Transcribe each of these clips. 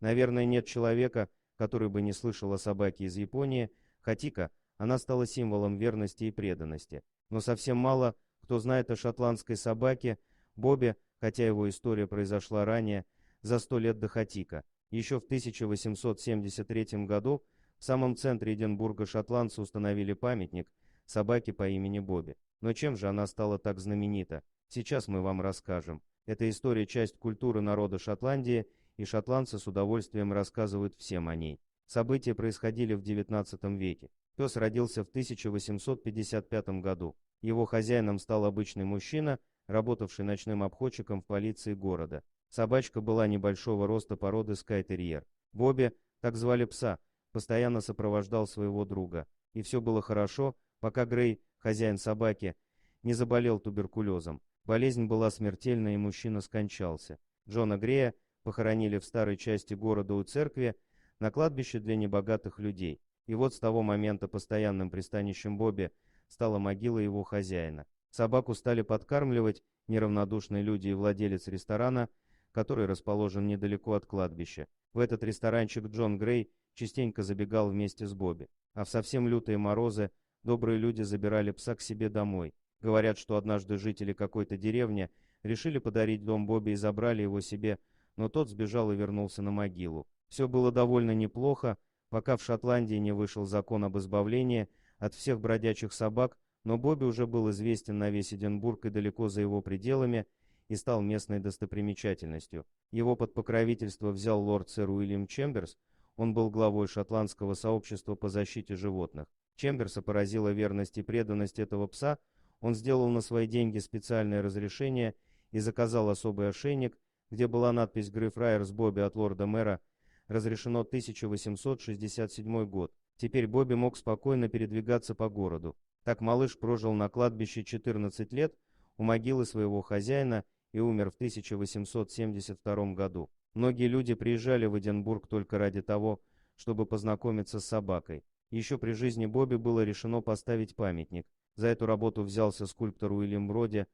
Наверное, нет человека, который бы не слышал о собаке из Японии. Хатика, она стала символом верности и преданности. Но совсем мало кто знает о шотландской собаке Бобби, хотя его история произошла ранее, за 100 лет до Хатика. Еще в 1873 году в самом центре Эдинбурга шотландцы установили памятник собаке по имени Бобби. Но чем же она стала так знаменита? Сейчас мы вам расскажем. Эта история – часть культуры народа Шотландии, и шотландцы с удовольствием рассказывают всем о ней. События происходили в XIX веке. Пес родился в 1855 году. Его хозяином стал обычный мужчина, работавший ночным обходчиком в полиции города. Собачка была небольшого роста породы скай-терьер. Бобби, так звали пса, постоянно сопровождал своего друга. И все было хорошо, пока Грей, хозяин собаки, не заболел туберкулезом. Болезнь была смертельной, и мужчина скончался. Джона Грея похоронили в старой части города у церкви, на кладбище для небогатых людей. И вот с того момента постоянным пристанищем Бобби стала могила его хозяина. Собаку стали подкармливать неравнодушные люди и владелец ресторана, который расположен недалеко от кладбища. В этот ресторанчик Джон Грей частенько забегал вместе с Бобби. А в совсем лютые морозы добрые люди забирали пса к себе домой. Говорят, что однажды жители какой-то деревни решили подарить дом Бобби и забрали его себе, но тот сбежал и вернулся на могилу. Все было довольно неплохо, пока в Шотландии не вышел закон об избавлении от всех бродячих собак, но Бобби уже был известен на весь Эдинбург и далеко за его пределами и стал местной достопримечательностью. Его под покровительство взял лорд сэр Уильям Чемберс, он был главой шотландского сообщества по защите животных. Чемберса поразила верность и преданность этого пса, он сделал на свои деньги специальное разрешение и заказал особый ошейник, где была надпись «Грейфрайерс Бобби от лорда-мэра», разрешено 1867 год. Теперь Бобби мог спокойно передвигаться по городу. Так малыш прожил на кладбище 14 лет у могилы своего хозяина и умер в 1872 году. Многие люди приезжали в Эдинбург только ради того, чтобы познакомиться с собакой. Еще при жизни Бобби было решено поставить памятник. За эту работу взялся скульптор Уильям Броди,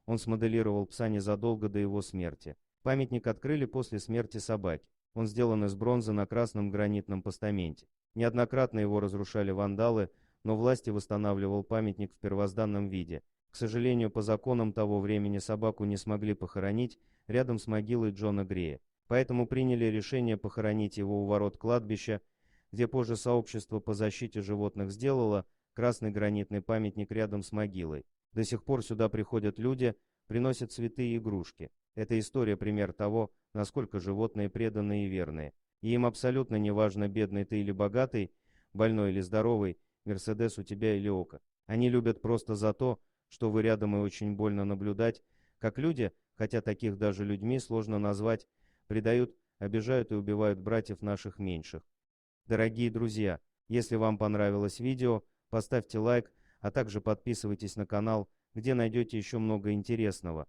он смоделировал пса незадолго до его смерти. Памятник открыли после смерти собаки. Он сделан из бронзы на красном гранитном постаменте. Неоднократно его разрушали вандалы, но власти восстанавливал памятник в первозданном виде. К сожалению, по законам того времени собаку не смогли похоронить рядом с могилой Джона Грея. Поэтому приняли решение похоронить его у ворот кладбища, где позже сообщество по защите животных сделало красный гранитный памятник рядом с могилой. До сих пор сюда приходят люди, приносят цветы и игрушки. Эта история пример того, насколько животные преданные и верные. И им абсолютно не важно, бедный ты или богатый, больной или здоровый, Мерседес у тебя или Око. Они любят просто за то, что вы рядом, и очень больно наблюдать, как люди, хотя таких даже людьми сложно назвать, предают, обижают и убивают братьев наших меньших. Дорогие друзья, если вам понравилось видео, поставьте лайк, а также подписывайтесь на канал, где найдете еще много интересного.